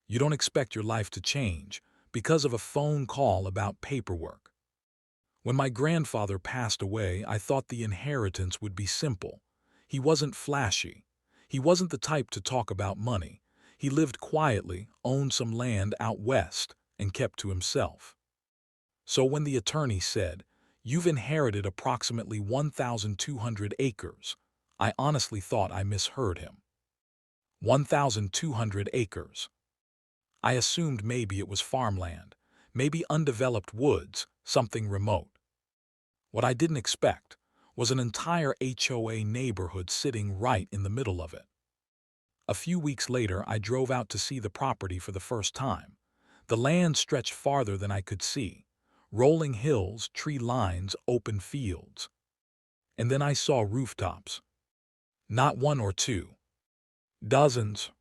You don't expect your life to change because of a phone call about paperwork. When my grandfather passed away, I thought the inheritance would be simple. He wasn't flashy. He wasn't the type to talk about money. He lived quietly, owned some land out west, and kept to himself. So when the attorney said, "You've inherited approximately 1,200 acres," I honestly thought I misheard him. 1,200 acres. I assumed maybe it was farmland, maybe undeveloped woods, something remote. What I didn't expect was an entire HOA neighborhood sitting right in the middle of it. A few weeks later, I drove out to see the property for the first time. The land stretched farther than I could see. Rolling hills, tree lines, open fields. And then I saw rooftops. Not one or two. Dozens.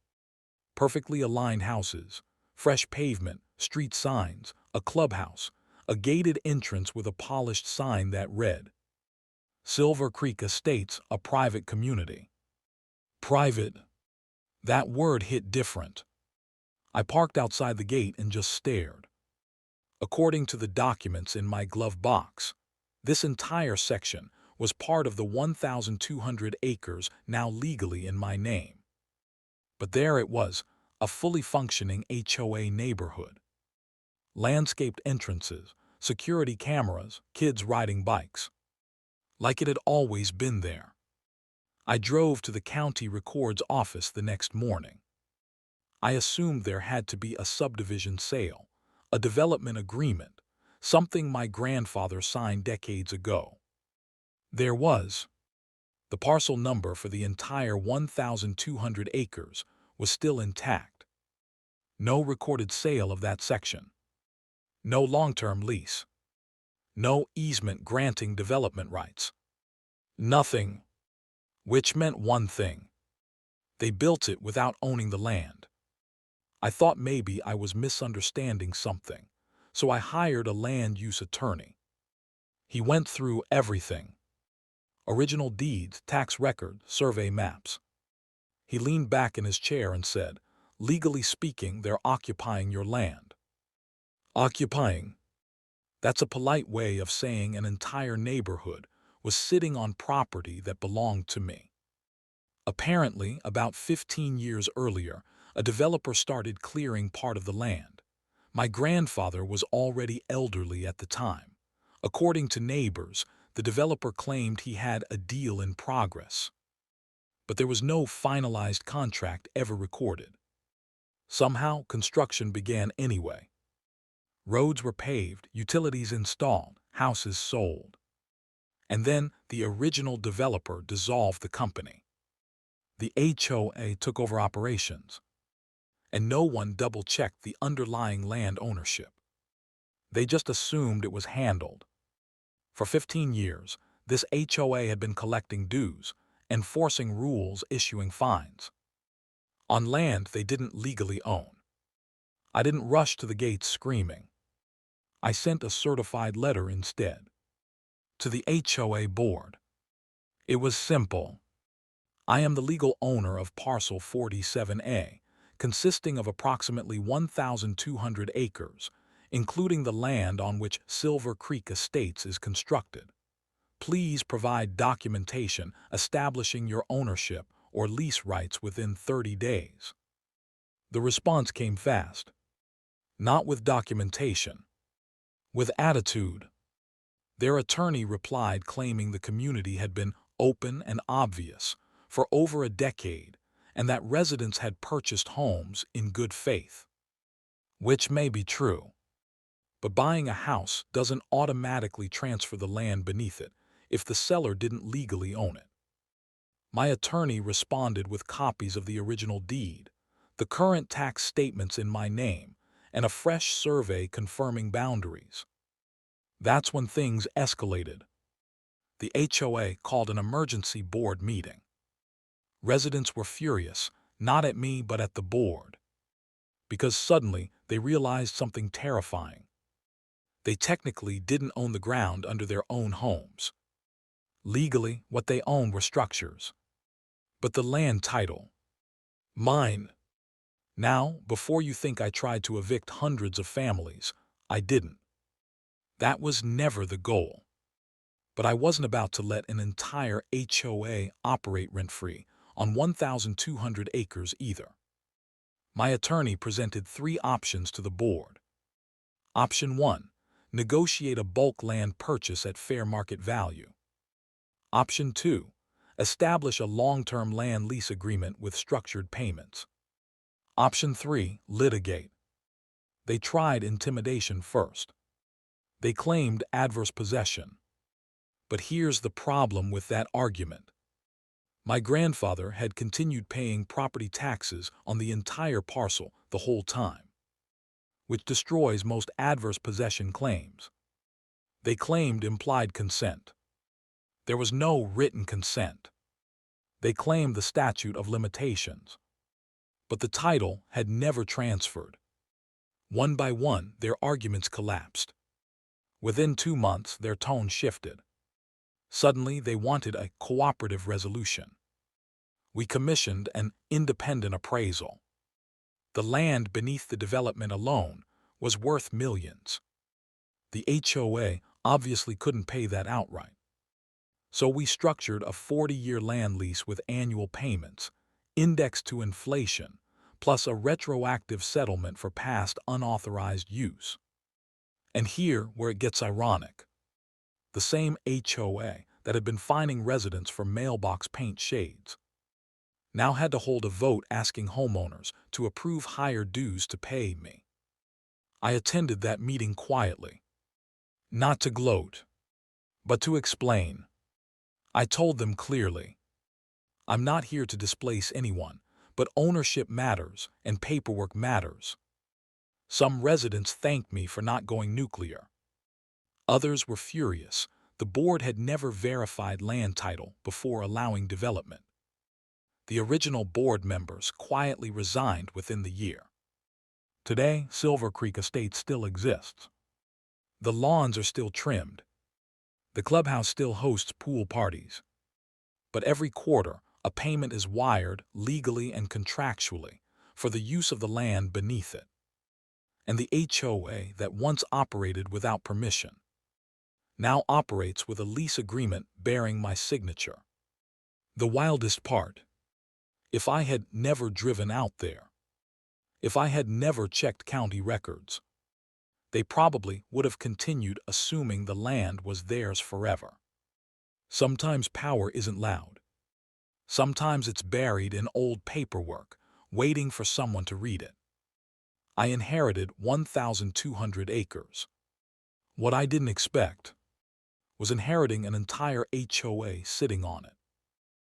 Perfectly aligned houses, fresh pavement, street signs, a clubhouse, a gated entrance with a polished sign that read, Silver Creek Estates, a private community. Private. That word hit different. I parked outside the gate and just stared. According to the documents in my glove box, this entire section was part of the 1,200 acres now legally in my name. But there it was, a fully functioning HOA neighborhood. Landscaped entrances, security cameras, kids riding bikes. Like it had always been there. I drove to the county records office the next morning. I assumed there had to be a subdivision sale, a development agreement, something my grandfather signed decades ago. There was. The parcel number for the entire 1,200 acres was still intact. No recorded sale of that section. No long-term lease. No easement granting development rights. Nothing. Which meant one thing. They built it without owning the land. I thought maybe I was misunderstanding something, so I hired a land use attorney. He went through everything. Original deeds, tax record, survey maps. He leaned back in his chair and said, "Legally speaking, they're occupying your land." Occupying. That's a polite way of saying an entire neighborhood was sitting on property that belonged to me. Apparently, about 15 years earlier, a developer started clearing part of the land. My grandfather was already elderly at the time. According to neighbors, the developer claimed he had a deal in progress. But there was no finalized contract ever recorded. Somehow, construction began anyway. Roads were paved, utilities installed, houses sold. And then the original developer dissolved the company. The HOA took over operations, and no one double-checked the underlying land ownership. They just assumed it was handled. For 15 years, this HOA had been collecting dues, enforcing rules, issuing fines. On land they didn't legally own. I didn't rush to the gates screaming. I sent a certified letter instead. To the HOA board. It was simple. I am the legal owner of parcel 47A, consisting of approximately 1,200 acres, including the land on which Silver Creek Estates is constructed. Please provide documentation establishing your ownership or lease rights within 30 days. The response came fast. Not with documentation. With attitude. Their attorney replied claiming the community had been open and obvious for over a decade and that residents had purchased homes in good faith. Which may be true. But buying a house doesn't automatically transfer the land beneath it if the seller didn't legally own it. My attorney responded with copies of the original deed, the current tax statements in my name, and a fresh survey confirming boundaries. That's when things escalated. The HOA called an emergency board meeting. Residents were furious, not at me but at the board. Because suddenly they realized something terrifying. They technically didn't own the ground under their own homes. Legally, what they owned were structures. But the land title. Mine. Now, before you think I tried to evict hundreds of families, I didn't. That was never the goal. But I wasn't about to let an entire HOA operate rent-free on 1,200 acres either. My attorney presented three options to the board. Option 1. Negotiate a bulk land purchase at fair market value. Option 2. Establish a long-term land lease agreement with structured payments. Option 3. Litigate. They tried intimidation first. They claimed adverse possession. But here's the problem with that argument. My grandfather had continued paying property taxes on the entire parcel the whole time, which destroys most adverse possession claims. They claimed implied consent. There was no written consent. They claimed the statute of limitations. But the title had never transferred. One by one, their arguments collapsed. Within 2 months, their tone shifted. Suddenly, they wanted a cooperative resolution. We commissioned an independent appraisal. The land beneath the development alone was worth millions. The HOA obviously couldn't pay that outright. So we structured a 40-year land lease with annual payments, indexed to inflation, plus a retroactive settlement for past unauthorized use. And here where it gets ironic. The same HOA that had been fining residents for mailbox paint shades now had to hold a vote asking homeowners to approve higher dues to pay me. I attended that meeting quietly, not to gloat, but to explain. I told them clearly, I'm not here to displace anyone, but ownership matters and paperwork matters. Some residents thanked me for not going nuclear. Others were furious. The board had never verified land title before allowing development. The original board members quietly resigned within the year. Today, Silver Creek Estate still exists. The lawns are still trimmed. The clubhouse still hosts pool parties. But every quarter, a payment is wired legally and contractually for the use of the land beneath it. And the HOA that once operated without permission now operates with a lease agreement bearing my signature. The wildest part. If I had never driven out there, if I had never checked county records, they probably would have continued assuming the land was theirs forever. Sometimes power isn't loud. Sometimes it's buried in old paperwork, waiting for someone to read it. I inherited 1,200 acres. What I didn't expect was inheriting an entire HOA sitting on it.